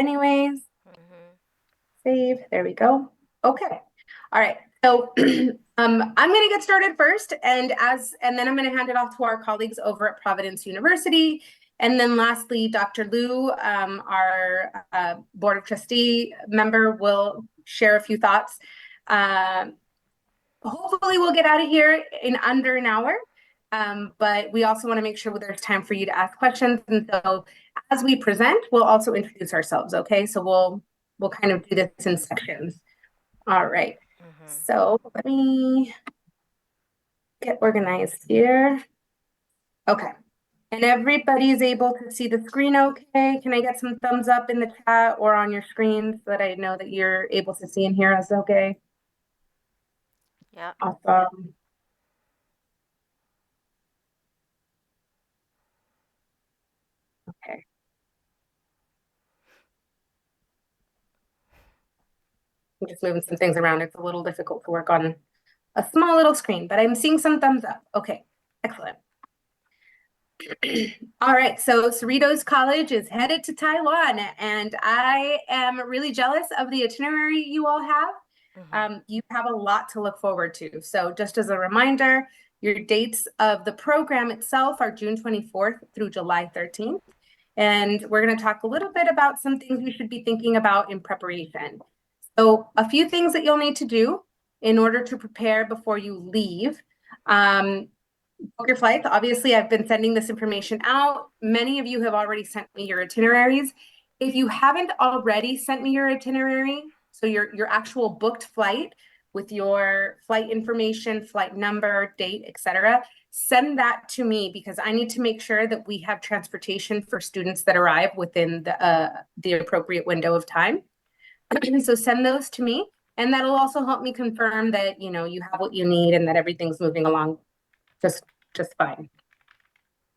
anyways. Mhm. Save. There we go. Okay. All right. So I'm going to get started first, and then I'm going to hand it off to our colleagues over at Providence University. And then lastly, Dr. Liu, our Board of Trustee member, will share a few thoughts. Hopefully we'll get out of here in under an hour. But we also want to make sure there's time for you to ask questions. And so as we present, we'll also introduce ourselves. Okay. So we'll kind of do this in sections. All right. Mhm. So let me get organized here. Okay. And everybody's able to see the screen okay? Can I get some thumbs up in the chat or on your screen so that I know that you're able to see and hear us okay? Yep. Awesome. Okay. I'm just moving some things around. It's a little difficult to work on a small little screen, but I'm seeing some thumbs up. Okay, excellent. All right, so Cerritos College is headed to Taiwan, and I am really jealous of the itinerary you all have. Mhm. You have a lot to look forward to. So just as a reminder, your dates of the program itself are June 24th through July 13th. And we're going to talk a little bit about some things you should be thinking about in preparation. So a few things that you'll need to do in order to prepare before you leave. Book your flights. Obviously, I've been sending this information out. Many of you have already sent me your itineraries. If you haven't already sent me your itinerary, so your actual booked flight with your flight information, flight number, date, etc., send that to me because I need to make sure that we have transportation for students that arrive within the appropriate window of time. So send those to me, and that'll also help me confirm that you have what you need and that everything's moving along just just fine.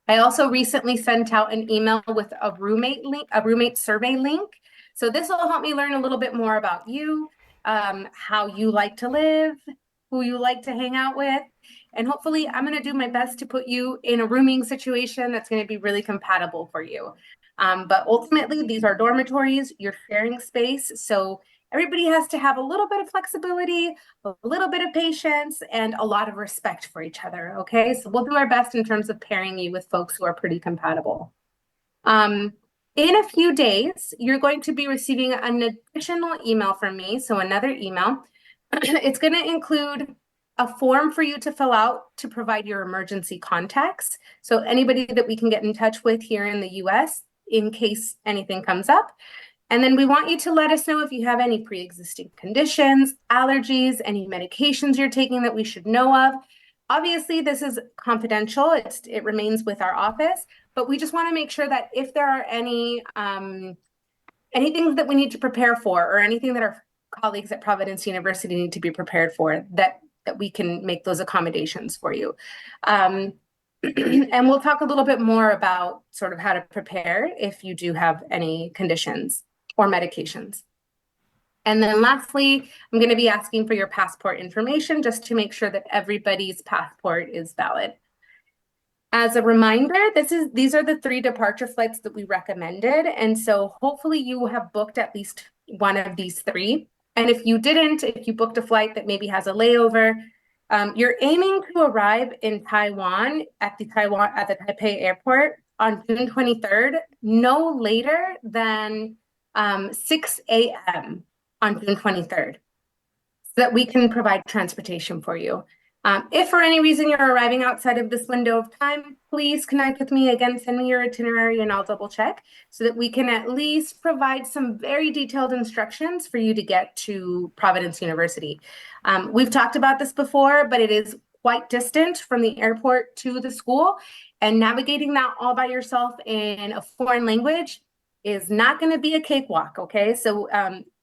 I also recently sent out an email with a roommate link, a roommate survey link. So this will help me learn a little bit more about you, how you like to live, who you like to hang out with. And hopefully I'm going to do my best to put you in a rooming situation that's going to be really compatible for you. But ultimately, these are dormitories, you're sharing space. So everybody has to have a little bit of flexibility, a little bit of patience, and a lot of respect for each other. Okay, so we'll do our best in terms of pairing you with folks who are pretty compatible. Um, in a few days, you're going to be receiving an additional email from me, so another email. It's going to include a form for you to fill out to provide your emergency contacts. So anybody that we can get in touch with here in the US in case anything comes up. And then we want you to let us know if you have any pre-existing conditions, allergies, any medications you're taking that we should know of. Obviously, this is confidential. It remains with our office, but we just want to make sure that if there are anything that we need to prepare for or anything that our colleagues at Providence University need to be prepared for, that we can make those accommodations for you. Um, and we'll talk a little bit more about sort of how to prepare if you do have any conditions or medications. And then lastly, I'm going to be asking for your passport information just to make sure that everybody's passport is valid. As a reminder, these are the 3 departure flights that we recommended. And so hopefully you have booked at least one of these 3. And if you didn't, if you booked a flight that maybe has a layover, you're aiming to arrive in Taiwan at the Taipei airport on June 23rd, no later than 6 a.m. on June 23rd, so that we can provide transportation for you. If for any reason you're arriving outside of this window of time, please connect with me again, send me your itinerary and I'll double check so that we can at least provide some very detailed instructions for you to get to Providence University. We've talked about this before, but it is quite distant from the airport to the school, and navigating that all by yourself in a foreign language is not going to be a cakewalk, okay? So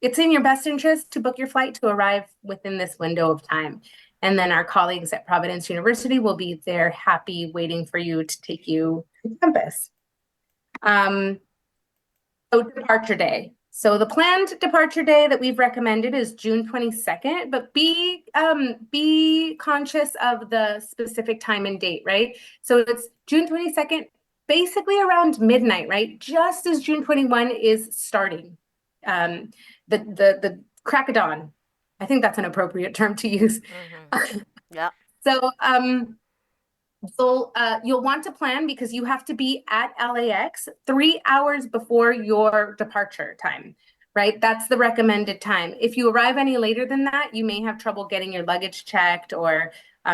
it's in your best interest to book your flight to arrive within this window of time. And then our colleagues at Providence University will be there happy waiting for you to take you to campus. So departure day. So the planned departure day that we've recommended is June 22nd, but be conscious of the specific time and date, right? So it's June 22nd, basically around midnight, right? Just as June 21 is starting. the crack of dawn. I think that's an appropriate term to use. Mm-hmm. Yep. So you'll want to plan because you have to be at LAX 3 hours before your departure time, right? That's the recommended time. If you arrive any later than that, you may have trouble getting your luggage checked or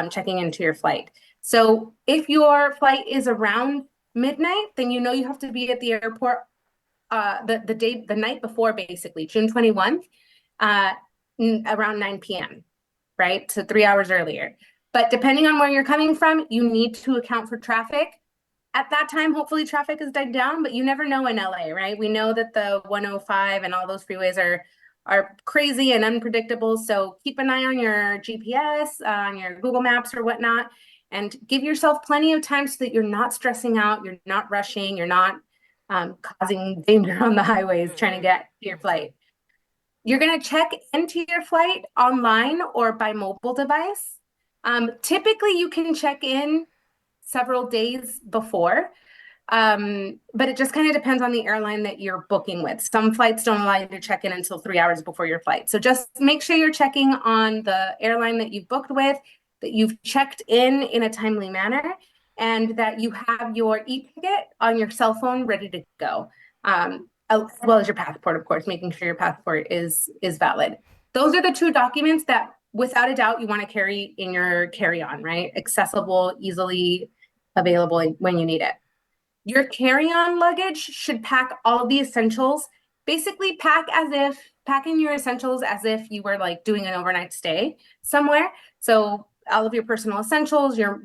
checking into your flight. So if your flight is around midnight, then you know you have to be at the airport the night before, basically June 21st, around 9 p.m., right? So 3 hours earlier. But depending on where you're coming from, you need to account for traffic. At that time, hopefully traffic has died down, but you never know in LA, right? We know that the 105 and all those freeways are crazy and unpredictable. So keep an eye on your GPS, on your Google Maps or whatnot, and give yourself plenty of time so that you're not stressing out, you're not rushing, you're not causing danger on the highways trying to Mm-hmm. get to your flight. You're going to check into your flight online or by mobile device. Typically, you can check in several days before, but it just kind of depends on the airline that you're booking with. Some flights don't allow you to check in until 3 hours before your flight. So just make sure you're checking on the airline that you've booked with, that you've checked in a timely manner, and that you have your e-ticket on your cell phone ready to go. As well as your passport, of course, making sure your passport is valid. Those are the two documents that, without a doubt, you want to carry in your carry-on, right? Accessible, easily available when you need it. Your carry-on luggage should pack all of the essentials. Basically, packing your essentials as if you were like doing an overnight stay somewhere. So all of your personal essentials, your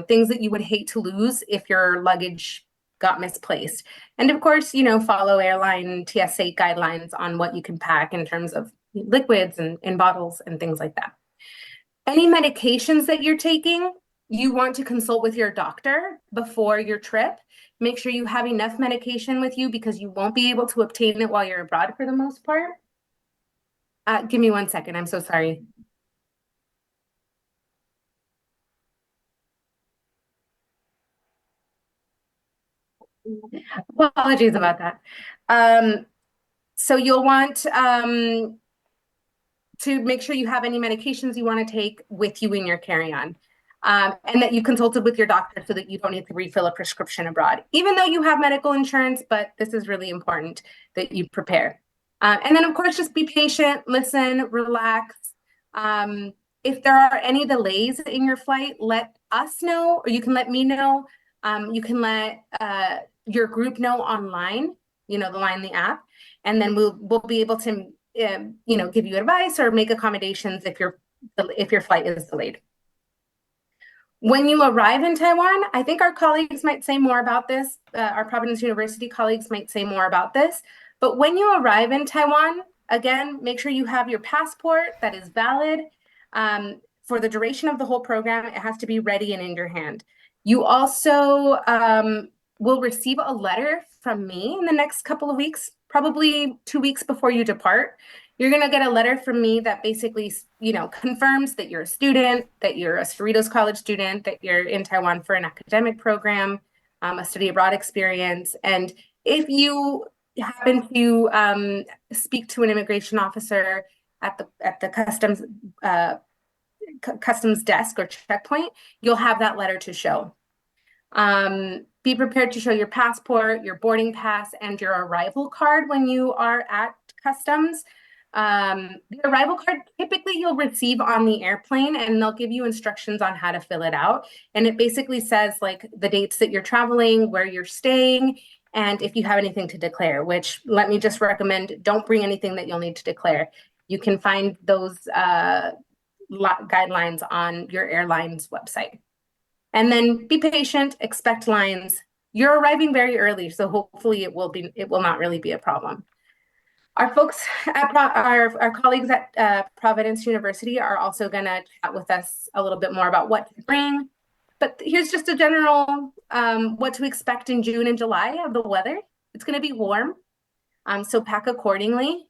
things that you would hate to lose if your luggage got misplaced. And of course, follow airline TSA guidelines on what you can pack in terms of liquids and bottles and things like that. Any medications that you're taking, you want to consult with your doctor before your trip. Make sure you have enough medication with you because you won't be able to obtain it while you're abroad for the most part. Give me 1 second. I'm so sorry. Apologies about that. So you'll want to make sure you have any medications you want to take with you in your carry-on. And that you consulted with your doctor so that you don't need to refill a prescription abroad, even though you have medical insurance, but this is really important that you prepare. And then, of course, just be patient, listen, relax. If there are any delays in your flight, let us know, or you can let me know. You can let your group know online, the line, the app, and then we'll be able to, give you advice or make accommodations if your flight is delayed. When you arrive in Taiwan, I think our colleagues might say more about this. Our Providence University colleagues might say more about this. But when you arrive in Taiwan, again, make sure you have your passport that is valid. For the duration of the whole program, it has to be ready and in your hand. You also will receive a letter from me in the next couple of weeks, probably 2 weeks before you depart. You're going to get a letter from me that basically, confirms that you're a student, that you're a Cerritos College student, that you're in Taiwan for an academic program, a study abroad experience. And if you happen to speak to an immigration officer at the customs desk or checkpoint, you'll have that letter to show. Be prepared to show your passport, your boarding pass, and your arrival card when you are at customs. The arrival card, typically you'll receive on the airplane, and they'll give you instructions on how to fill it out. And it basically says like the dates that you're traveling, where you're staying, and if you have anything to declare, which let me just recommend, don't bring anything that you'll need to declare. You can find those guidelines on your airline's website. And then be patient, expect lines. You're arriving very early, so hopefully it will not really be a problem. Our folks at our colleagues at Providence University are also going to chat with us a little bit more about what to bring. But here's just a general what to expect in June and July of the weather. It's going to be warm, so pack accordingly.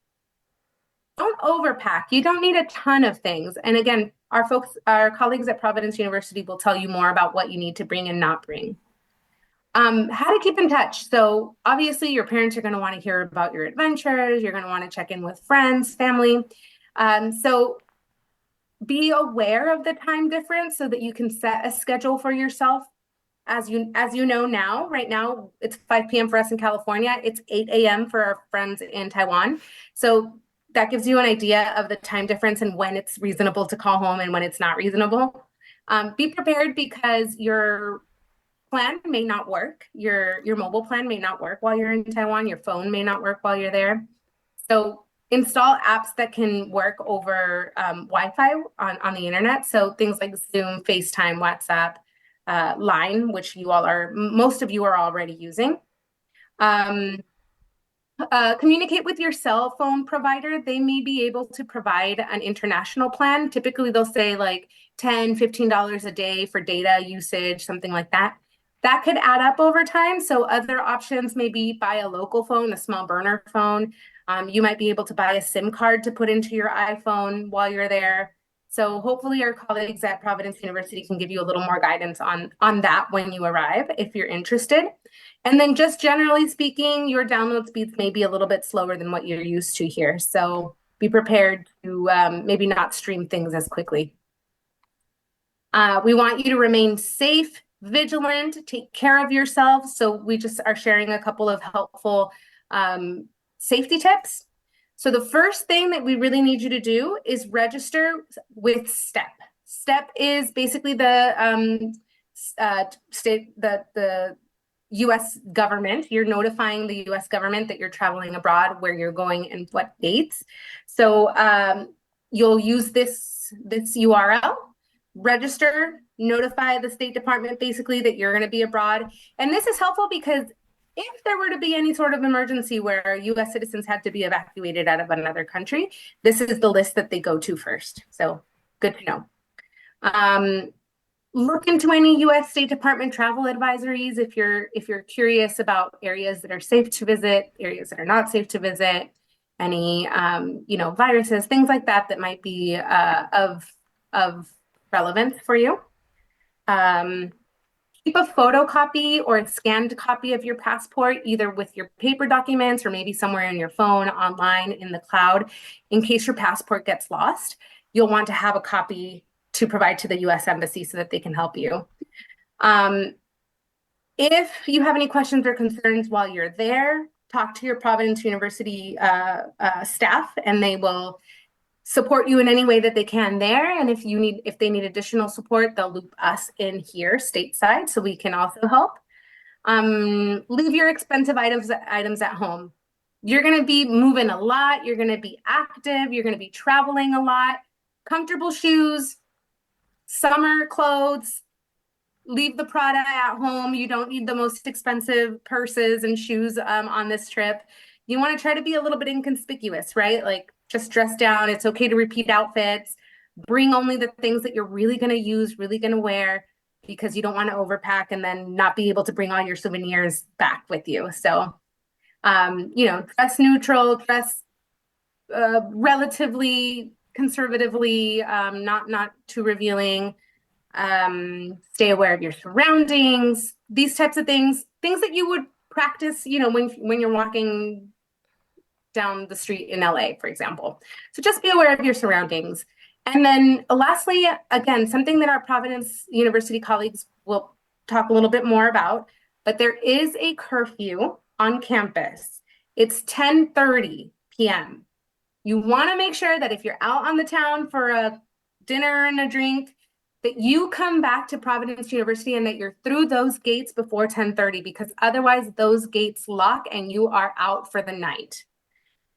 Don't overpack. You don't need a ton of things. And again, our colleagues at Providence University will tell you more about what you need to bring and not bring. How to keep in touch. So obviously your parents are going to want to hear about your adventures. You're going to want to check in with friends, family. So be aware of the time difference so that you can set a schedule for yourself. As you know now, right now it's 5 p.m. for us in California. It's 8 a.m. for our friends in Taiwan. So that gives you an idea of the time difference and when it's reasonable to call home and when it's not reasonable. Be prepared because your plan may not work. Your mobile plan may not work while you're in Taiwan. Your phone may not work while you're there. So install apps that can work over Wi-Fi on the internet. So things like Zoom, FaceTime, WhatsApp, Line, which most of you are already using. Um, Communicate with your cell phone provider. They may be able to provide an international plan. Typically, they'll say like $10, $15 a day for data usage, something like that. That could add up over time. So other options may be buy a local phone, a small burner phone. You might be able to buy a SIM card to put into your iPhone while you're there. So hopefully our colleagues at Providence University can give you a little more guidance on that when you arrive, if you're interested. And then just generally speaking, your download speeds may be a little bit slower than what you're used to here. So be prepared to maybe not stream things as quickly. We want you to remain safe, vigilant, take care of yourself. So we just are sharing a couple of helpful safety tips. So the first thing that we really need you to do is register with STEP. STEP is basically the US government. You're notifying the US government that you're traveling abroad, where you're going, and what dates. So you'll use this URL, register, notify the State Department basically that you're going to be abroad. And this is helpful because if there were to be any sort of emergency where US citizens had to be evacuated out of another country, this is the list that they go to first. So good to know. Look into any US State Department travel advisories if you're curious about areas that are safe to visit, areas that are not safe to visit, any viruses, things like that might be of relevance for you. Keep a photocopy or a scanned copy of your passport, either with your paper documents or maybe somewhere in your phone, online, in the cloud, in case your passport gets lost. You'll want to have a copy to provide to the US Embassy so that they can help you. If you have any questions or concerns while you're there, talk to your Providence University staff, and they will support you in any way that they can there. And if they need additional support, they'll loop us in here stateside so we can also help. Leave your expensive items at home. You're going to be moving a lot. You're going to be active. You're going to be traveling a lot. Comfortable shoes, summer clothes. Leave the Prada at home. You don't need the most expensive purses and shoes on this trip. You want to try to be a little bit inconspicuous, right? Like just dress down. It's okay to repeat outfits. Bring only the things that you're really going to use, really going to wear, because you don't want to overpack and then not be able to bring all your souvenirs back with you. So, dress neutral, dress relatively conservatively, not too revealing. Stay aware of your surroundings, these types of things that you would practice, when you're walking down the street in LA, for example. So just be aware of your surroundings. And then lastly, again, something that our Providence University colleagues will talk a little bit more about, but there is a curfew on campus. It's 10:30 p.m. You want to make sure that if you're out on the town for a dinner and a drink, that you come back to Providence University and that you're through those gates before 10:30, because otherwise those gates lock and you are out for the night.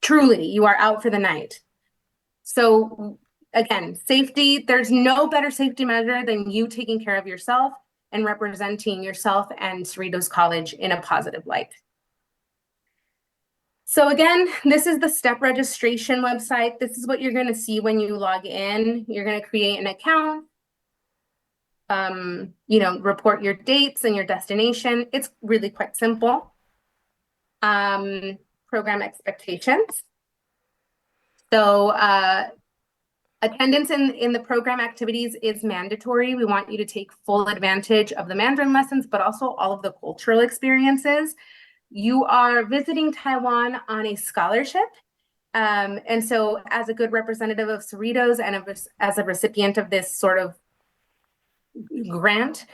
Truly, you are out for the night. So again, safety, there's no better safety measure than you taking care of yourself and representing yourself and Cerritos College in a positive light. So again, this is the STEP registration website. This is what you're going to see when you log in. You're going to create an account, report your dates and your destination. It's really quite simple. Program expectations. So Attendance in the program activities is mandatory. We want you to take full advantage of the Mandarin lessons, but also all of the cultural experiences. You are visiting Taiwan on a scholarship. And so as a good representative of Cerritos and as a recipient of this sort of grant,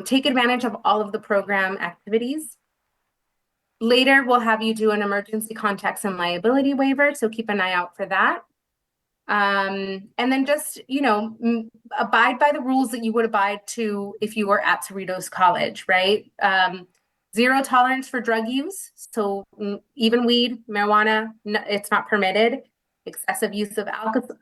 take advantage of all of the program activities. Later, we'll have you do an emergency contacts and liability waiver, so keep an eye out for that. And then just, abide by the rules that you would abide to if you were at Cerritos College, right? Zero tolerance for drug use. So even weed, marijuana, it's not permitted. Excessive use of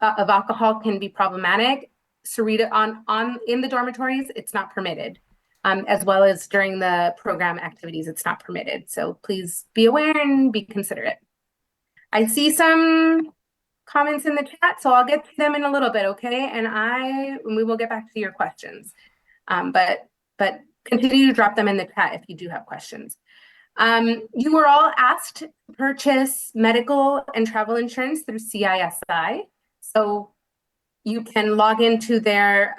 alcohol can be problematic. Cerritos in the dormitories, it's not permitted. As well as during the program activities, it's not permitted. So please be aware and be considerate. I see some comments in the chat, so I'll get to them in a little bit, okay? And we will get back to your questions. But continue to drop them in the chat if you do have questions. You were all asked to purchase medical and travel insurance through CISI. So you can log into their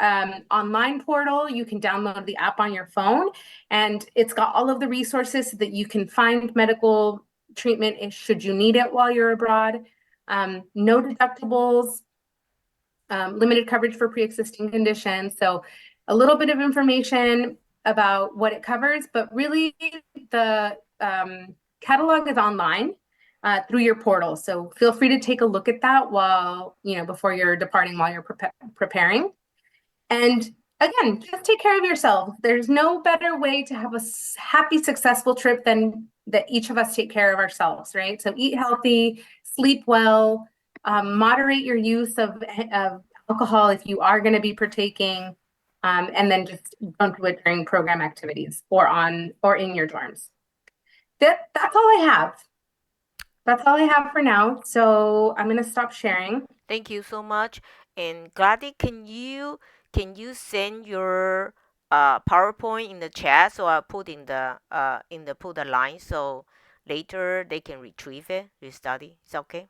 online portal. You can download the app on your phone, and it's got all of the resources so that you can find medical treatment should you need it while you're abroad. No deductibles, limited coverage for pre-existing conditions. So a little bit of information about what it covers, but really the catalog is online through your portal. So feel free to take a look at that before you're departing, while you're preparing. And again, just take care of yourself. There's no better way to have a happy, successful trip than that each of us take care of ourselves, right? So eat healthy, sleep well, moderate your use of alcohol if you are going to be partaking, and then just don't do it during program activities or in your dorms. That's all I have. That's all I have for now. So I'm going to stop sharing. Thank you so much. And Gladys, can you send your PowerPoint in the chat, so I put put the line, so later they can retrieve it, restudy. It's okay.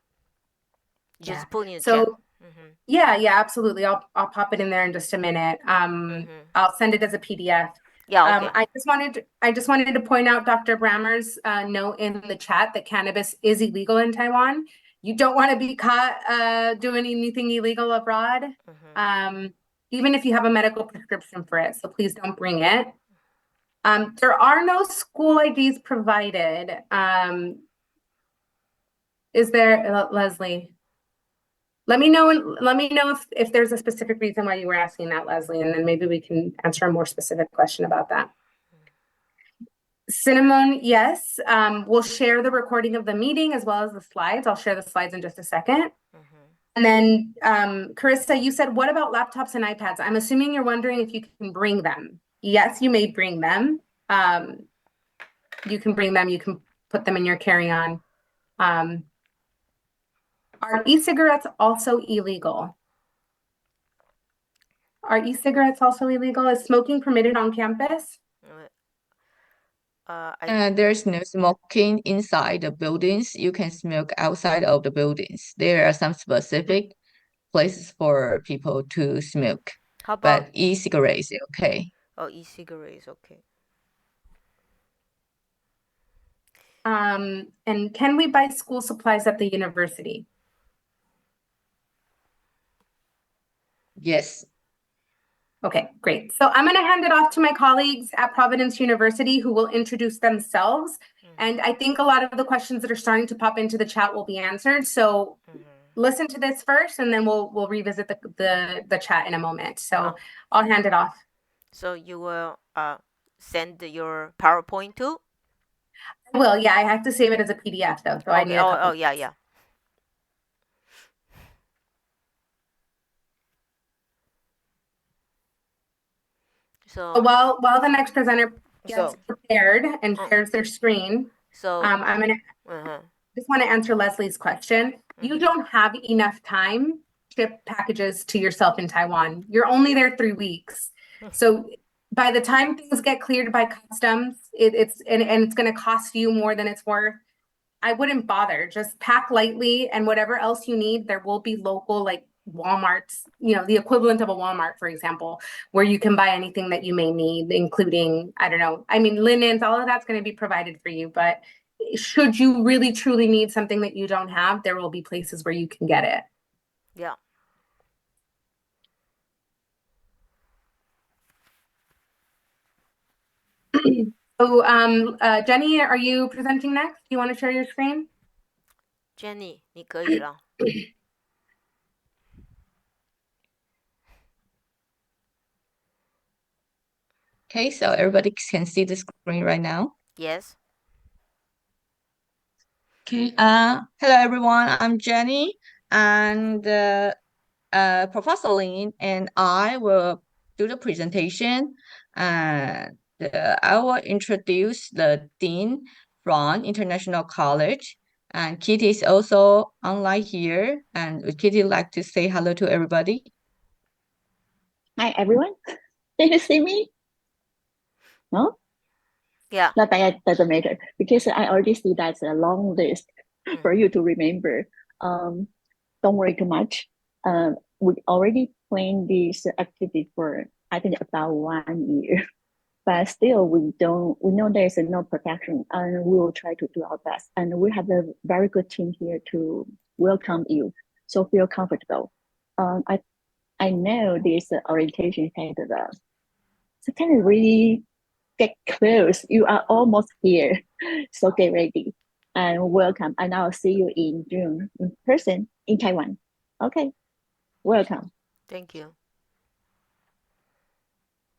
Yeah. Just put in the So chat. Mm-hmm. yeah, absolutely. I'll pop it in there in just a minute. I'll send it as a PDF. Yeah, okay. I just wanted to point out Dr. Brammer's note in the chat that cannabis is illegal in Taiwan. You don't want to be caught doing anything illegal abroad, even if you have a medical prescription for it. So please don't bring it. There are no school IDs provided. Is there, Leslie? Let me know if there's a specific reason why you were asking that, Leslie, and then maybe we can answer a more specific question about that. Cinnamon, yes. We'll share the recording of the meeting as well as the slides. I'll share the slides in just a second. And then, Carissa, you said, what about laptops and iPads? I'm assuming you're wondering if you can bring them. Yes, you may bring them. You can bring them. You can put them in your carry-on. Are e-cigarettes also illegal? Are e-cigarettes also illegal? Is smoking permitted on campus? There's no smoking inside the buildings. You can smoke outside of the buildings. There are some specific places for people to smoke. How about But e-cigarettes, okay. Oh, e-cigarettes, okay. And can we buy school supplies at the university? Yes. Okay, great. So I'm going to hand it off to my colleagues at Providence University who will introduce themselves. And I think a lot of the questions that are starting to pop into the chat will be answered. So listen to this first, and then we'll revisit the chat in a moment. So I'll hand it off. So you will send your PowerPoint too? I will, yeah. I have to save it as a PDF though, so I need a couple. Oh, yeah. So while the next presenter gets prepared and shares their screen, I'm gonna just want to answer Leslie's question. You don't have enough time to ship packages to yourself in Taiwan. You're only there 3 weeks. So by the time things get cleared by customs, it's going to cost you more than it's worth. I wouldn't bother. Just pack lightly, and whatever else you need, there will be local like Walmart's, the equivalent of a Walmart, for example, where you can buy anything that you may need, including, I don't know, I mean, linens, all of that's going to be provided for you. But should you really truly need something that you don't have, there will be places where you can get it. Yeah. So, Jenny, are you presenting next? Do you want to share your screen? Jenny，你可以了。Okay, so everybody can see the screen right now. Yes. Okay. Hello everyone. I'm Jenny, and Professor Lin and I will do the presentation. And I will introduce the dean from International College. And Kitty is also online here. And would Kitty like to say hello to everybody? Hi, everyone. Can you see me? No? Yeah. Not that it doesn't matter because I already see that's a long list for you to remember. Don't worry too much. We already planned this activity for I think about 1 year, but still we know there's no protection, and we will try to do our best. And we have a very good team here to welcome you, so feel comfortable. I know this orientation had so kind of really get close. You are almost here. So get ready and welcome. And I'll see you in June in person in Taiwan. Okay. Welcome. Thank you.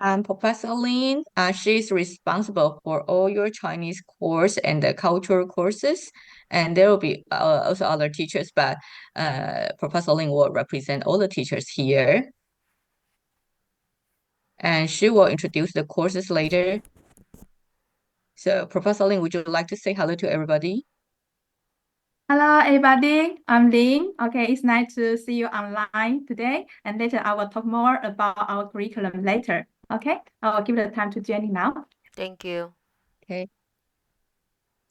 And Professor Lin, she's responsible for all your Chinese course and the cultural courses. And there will be also other teachers, but Professor Lin will represent all the teachers here. And she will introduce the courses later. So Professor Lin, would you like to say hello to everybody? Hello, everybody. I'm Lin. Okay, it's nice to see you online today. And later, I will talk more about our curriculum later. Okay, I will give the time to Jenny now. Thank you. Okay.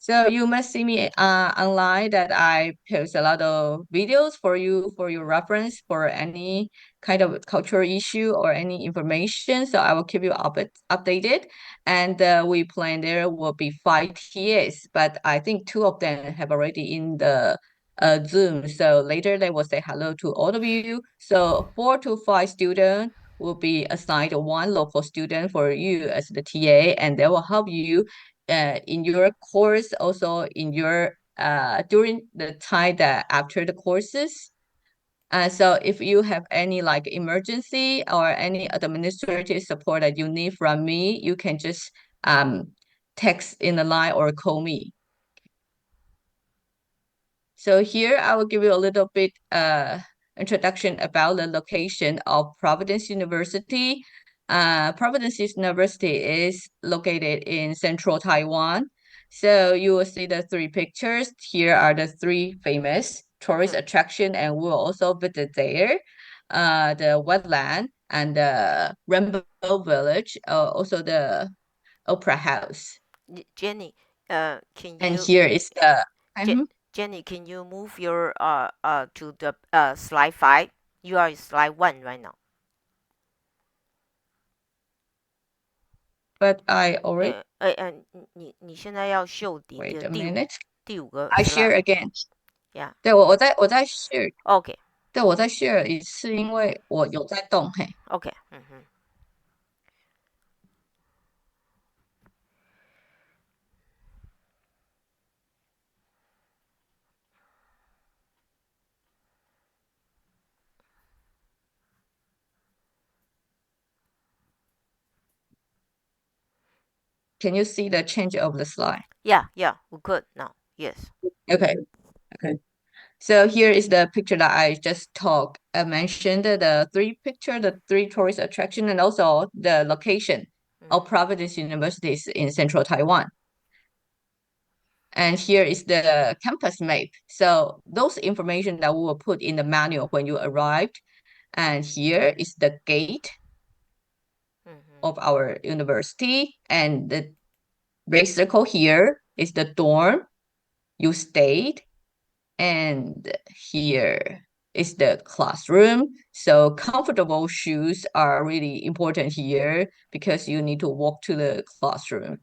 So you must see me online that I post a lot of videos for you for your reference for any kind of cultural issue or any information. So I will keep you updated. And we plan there will be 5 TAs, but I think 2 of them have already in the Zoom. So later they will say hello to all of you. So 4 to 5 students will be assigned one local student for you as the TA, and they will help you in your course, also in your during the time that after the courses. So if you have any like emergency or any administrative support that you need from me, you can just text in the line or call me. So here I will give you a little bit introduction about the location of Providence University. Providence University is located in central Taiwan. So you will see the 3 pictures. Here are the 3 famous tourist attraction, and we'll also visit there. The wetland and the Rainbow Village, also the Opera House. Jenny, can And you here is the Jenny, can you move your to the slide 5? You are in slide 1 right now. But I already 你现在要秀你 wait 的 a minute. 第五个 I share slide。 again. Yeah. 对，我在 share， OK 对，我在 share 一次，因为我有在动，嘿。 OK。Can you see the change of the slide? Yeah, we could now. Yes. Okay. So here is the picture that I just mentioned the 3 picture, the 3 tourist attraction, and also the location of Providence Universities in central Taiwan. And here is the campus map. So those information that we will put in the manual when you arrived. And here is the gate of our university, and the red circle here is the dorm you stayed, and here is the classroom. So comfortable shoes are really important here because you need to walk to the classroom.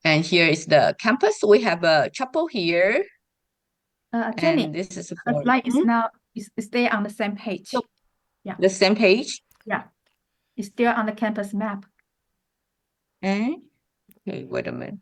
And here is the campus. We have a chapel here. Jenny, And this is the for slide is now is stay on the same page. So, Yeah. the same page. Yeah. It's still on the campus map. Okay, wait a minute.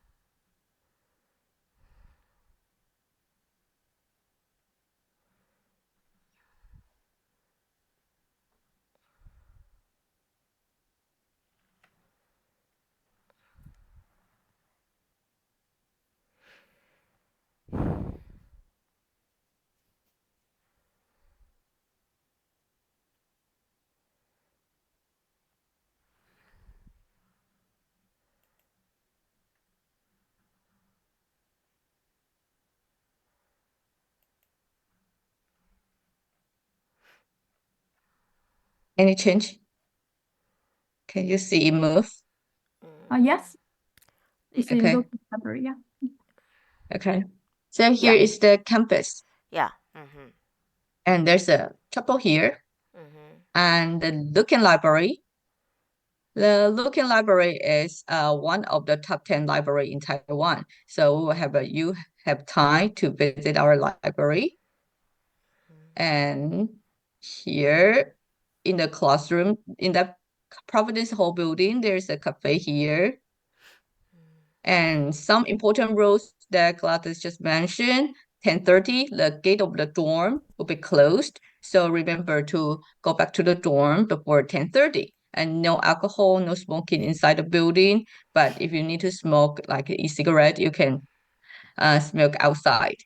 Any change? Can you see it move? Yes. It's in Okay. local library, yeah. Okay. So here Yeah. is the campus. Yeah. And there's a chapel here and the Looking Library. The Looking Library is one of the top 10 library in Taiwan. So we will have you have time to visit our library. And here in the classroom, in the Providence Hall building, there's a cafe here. And some important rules that Gladys just mentioned, 10:30, the gate of the dorm will be closed. So remember to go back to the dorm before 10:30. And no alcohol, no smoking inside the building. But if you need to smoke like an e-cigarette, you can smoke outside.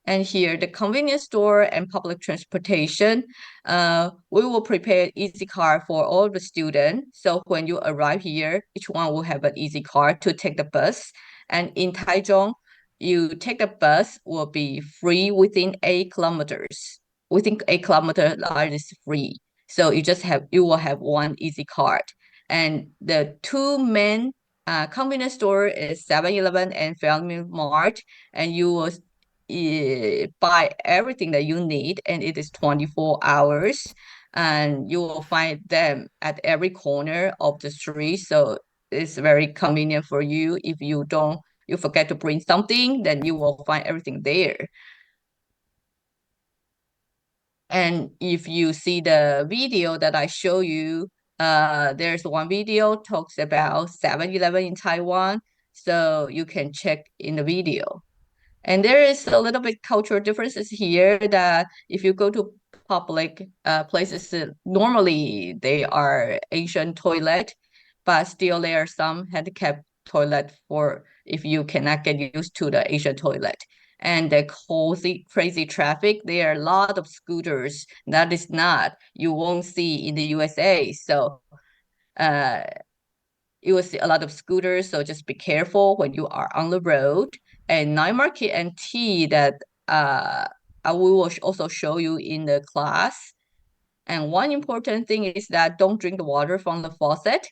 And here, the convenience store and public transportation, we will prepare easy car for all the students. So when you arrive here, each one will have an easy car to take the bus. And in Taichung, you take the bus will be free within 8 kilometers. Within 8 kilometers, line is free. So you will have one easy card. And the two main convenience store is 7-Eleven and Family Mart, and you will buy everything that you need, and it is 24 hours, and you will find them at every corner of the street. So it's very convenient for you. If you forget to bring something, then you will find everything there. And if you see the video that I show you, there's one video talks about 7-Eleven in Taiwan, so you can check in the video. And there is a little bit cultural differences here that if you go to public places, normally they are Asian toilet, but still there are some handicapped toilet for if you cannot get used to the Asian toilet. And the crazy traffic, there are a lot of scooters. That is not, you won't see in the USA. So uh, you will see a lot of scooters, so just be careful when you are on the road. And night market and tea that we will also show you in the class. And one important thing is that don't drink the water from the faucet.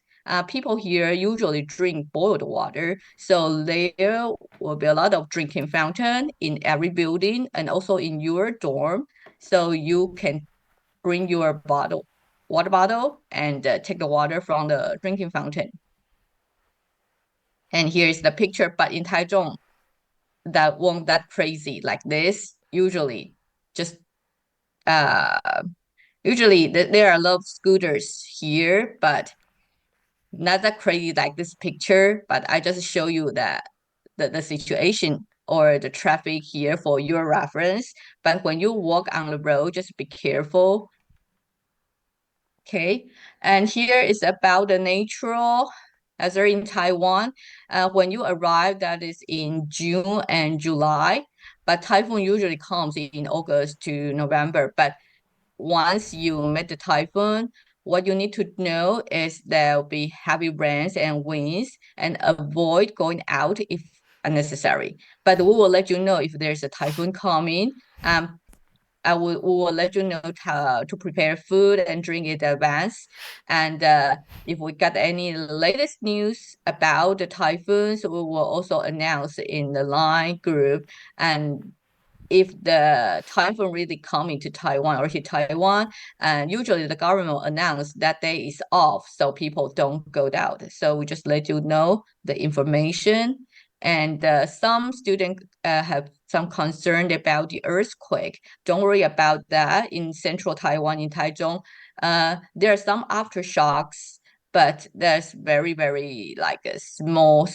People here usually drink boiled water, so there will be a lot of drinking fountain in every building and also in your dorm. So you can bring your water bottle, and take the water from the drinking fountain. And here is the picture, but in Taichung, that won't that crazy like this. Usually, just there are a lot of scooters here, but not that crazy like this picture. But I just show you that the situation or the traffic here for your reference. But when you walk on the road, just be careful. Okay, and here is about the natural hazard in Taiwan. When you arrive, that is in June and July, but typhoon usually comes in August to November. But once you met the typhoon, what you need to know is there will be heavy rains and winds, and avoid going out if unnecessary. But we will let you know if there's a typhoon coming. We will let you know to prepare food and drink in advance. And if we got any latest news about the typhoons, we will also announce in the line group. And if the typhoon really come into Taiwan or hit Taiwan, and usually the government will announce that day is off, so people don't go out. So we just let you know the information. And some students have some concern about the earthquake. Don't worry about that. In central Taiwan, in Taichung, there are some aftershocks, but there's very like a small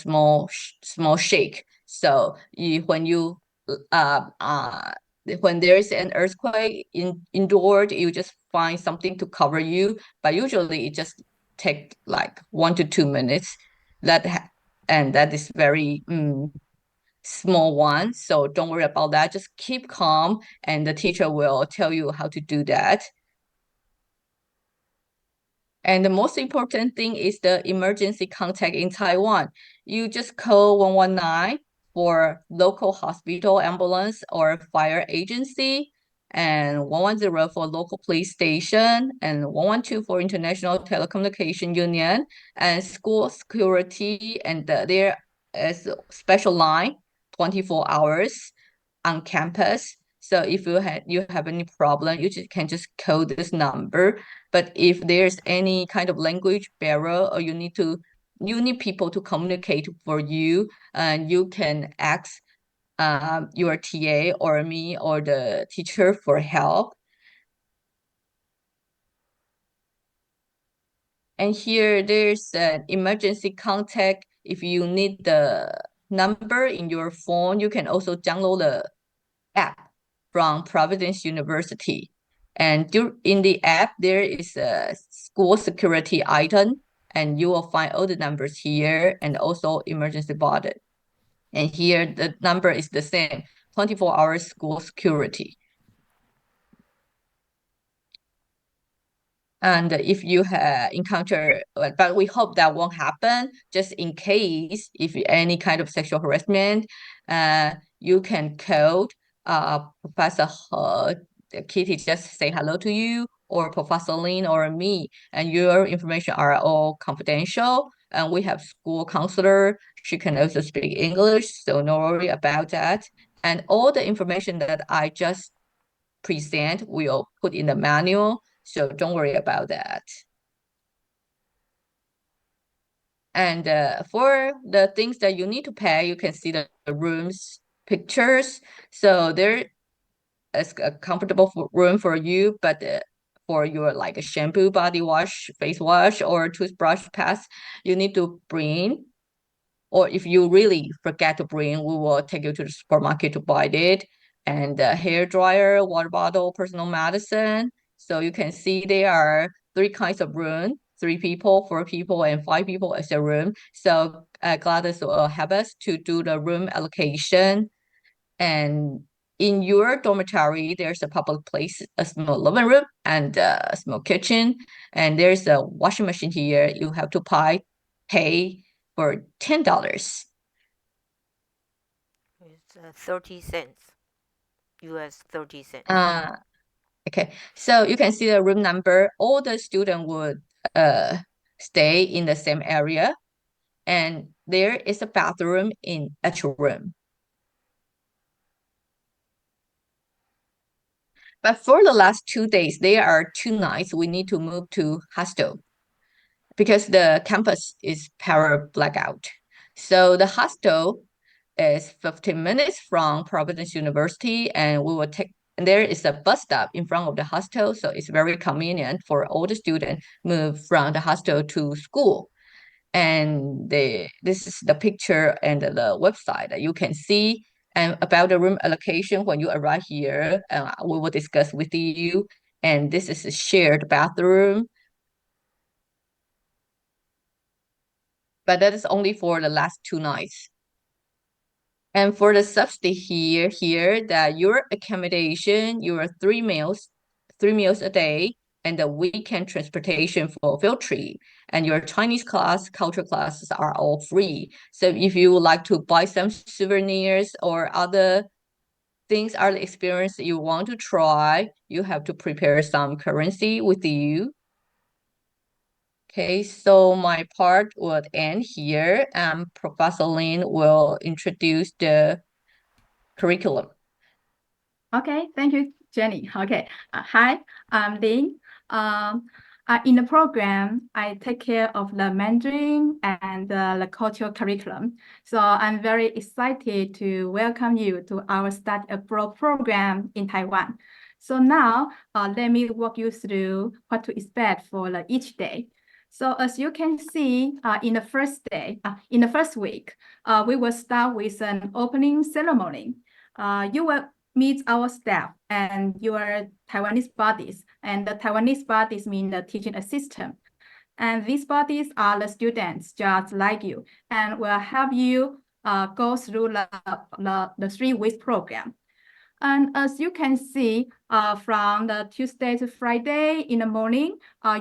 shake. So uh, uh, when there is an earthquake indoors, you just find something to cover you. But usually it just take like 1 to 2 minutes. And that is very small one. So don't worry about that. Just keep calm, and the teacher will tell you how to do that. And the most important thing is the emergency contact in Taiwan. You just call 119 for local hospital, ambulance, or fire agency, and 110 for local police station, and 112 for International Telecommunication Union, and school security, and there is a special line 24 hours on campus. So if you have any problem, you can just call this number. But if there's any kind of language barrier, or you need people to communicate for you, and you can ask your TA or me or the teacher for help. And here there's an emergency contact. If you need the number in your phone, you can also download the app from Providence University. And in the app, there is a school security item, and you will find all the numbers here, and also emergency button. And here the number is the same, 24 hours school security. And if you encounter, but we hope that won't happen, just in case, if any kind of sexual harassment, you can call Professor Kitty, just say hello to you, or Professor Lin or me, and your information are all confidential. And we have school counselor. She can also speak English, so no worry about that. And all the information that I just present, we'll put in the manual, so don't worry about that. And for the things that you need to pay, you can see the rooms pictures. So there is a comfortable room for you, but for your like a shampoo, body wash, face wash, or toothbrush paste, you need to bring. Or if you really forget to bring, we will take you to the supermarket to buy it. And hair dryer, water bottle, personal medicine. So you can see there are 3 kinds of room: 3 people, 4 people, and 5 people as a room. So Gladys will help us to do the room allocation. And in your dormitory, there's a public place, a small living room, and a small kitchen. And there's a washing machine here. You have to pay for $10. It's 30 cents. US 30 cents. Okay, so you can see the room number. All the student would stay in the same area, and there is a bathroom in each room. But for the last 2 days, there are 2 nights we need to move to hostel because the campus is power blackout. So the hostel is 15 minutes from Providence University, and there is a bus stop in front of the hostel, so it's very convenient for all the students move from the hostel to school. And this is the picture and the website that you can see. And about the room allocation, when you arrive here, we will discuss with you. And this is a shared bathroom, but that is only for the last 2 nights. And for the subsidy here that your accommodation, your 3 meals a day, and the weekend transportation for field trip, and your Chinese class, culture classes are all free. So if you would like to buy some souvenirs or other things, other experience you want to try, you have to prepare some currency with you. Okay, so my part would end here, and Professor Lin will introduce the curriculum. Okay, thank you, Jenny. Okay, hi, I'm Lin. In the program, I take care of the Mandarin and the cultural curriculum. So I'm very excited to welcome you to our study abroad program in Taiwan. So now, let me walk you through what to expect for each day. So as you can see, in the first week, we will start with an opening ceremony. You will meet our staff and your Taiwanese bodies. And the Taiwanese bodies mean the teaching assistant. And these bodies are the students just like you and will help you go through the 3 weeks program. And as you can see, from the Tuesday to Friday in the morning,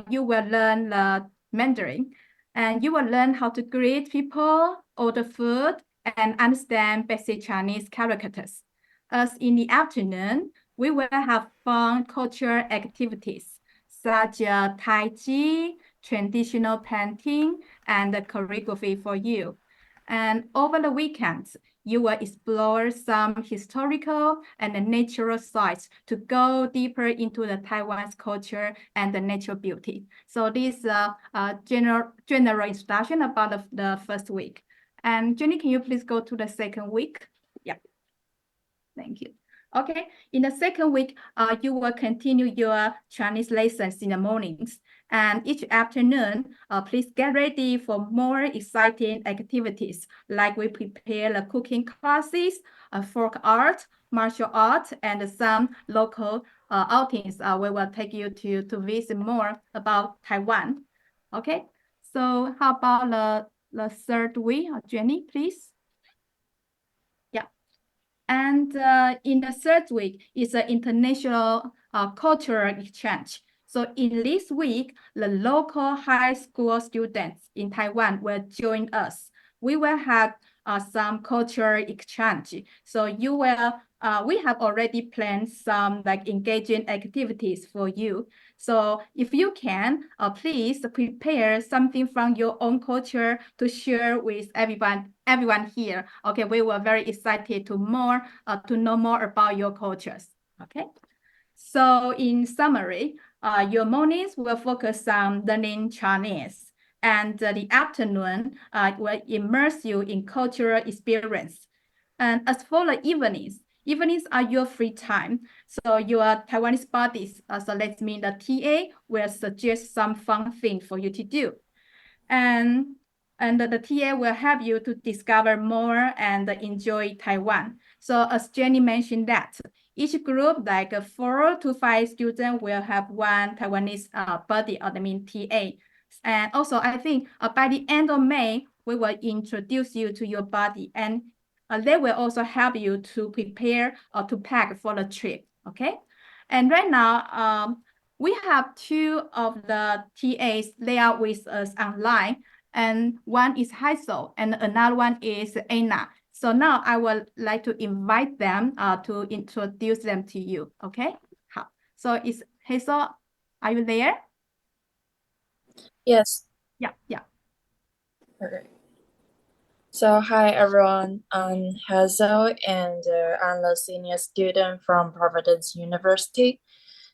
you will learn the Mandarin. And you will learn how to greet people, order food, and understand basic Chinese characters. As in the afternoon, we will have fun cultural activities such as Tai Chi, traditional painting, and choreography for you. And over the weekends, you will explore some historical and natural sites to go deeper into the Taiwan's culture and the natural beauty. So this is a general introduction about the first week. And Jenny, can you please go to the second week? Yeah. Thank you. Okay, in the second week, you will continue your Chinese lessons in the mornings. And each afternoon, please get ready for more exciting activities, like we prepare the cooking classes, folk art, martial art, and some local outings. We will take you to visit more about Taiwan. Okay, so how about the third week? Jenny, please. And in the third week is an international cultural exchange. So in this week, the local high school students in Taiwan will join us. We will have some cultural exchange. So you will, we have already planned some engaging activities for you. So if you can, please prepare something from your own culture to share with everyone here. Okay, we were very excited to know more about your cultures. Okay, so in summary, your mornings will focus on learning Chinese, and the afternoon will immerse you in cultural experience. And as for the evenings are your free time. So your Taiwanese bodies, so let's mean the TA will suggest some fun thing for you to do. And the TA will help you to discover more and enjoy Taiwan. So as Jenny mentioned that, each group, like 4 to 5 students, will have one Taiwanese buddy, or I mean TA. And also, I think by the end of May, we will introduce you to your buddy, and they will also help you to prepare or to pack for the trip, okay? And right now, we have 2 of the TAs, they are with us online, and one is Hazel and another one is Anna. So now I would like to invite them to introduce them to you, okay? So is Hazel, are you there? Yes. Yeah. Okay. So hi everyone, I'm Hazel and I'm a senior student from Providence University.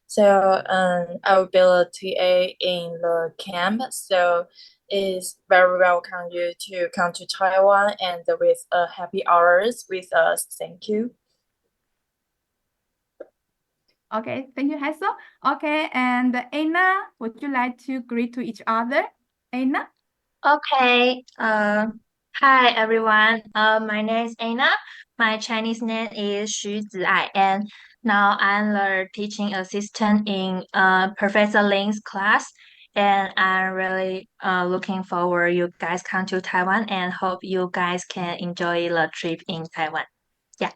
So I will be a TA in the camp. So it's very welcome you to come to Taiwan and with happy hours with us. Thank you. Okay, thank you, Hazel. Okay, and Anna, would you like to greet to each other? Anna? Okay. Hi everyone. My name is Anna. My Chinese name is Xu Ziai, and now I'm the teaching assistant in Professor Lin's class. And I'm really looking forward you guys come to Taiwan and hope you guys can enjoy the trip in Taiwan. Yeah.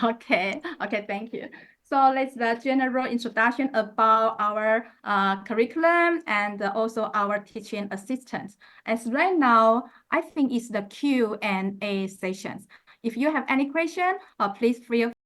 Okay, thank you. So that's the general introduction about our curriculum and also our teaching assistants. As right now, I think it's the Q&A sessions. If you have any question, please feel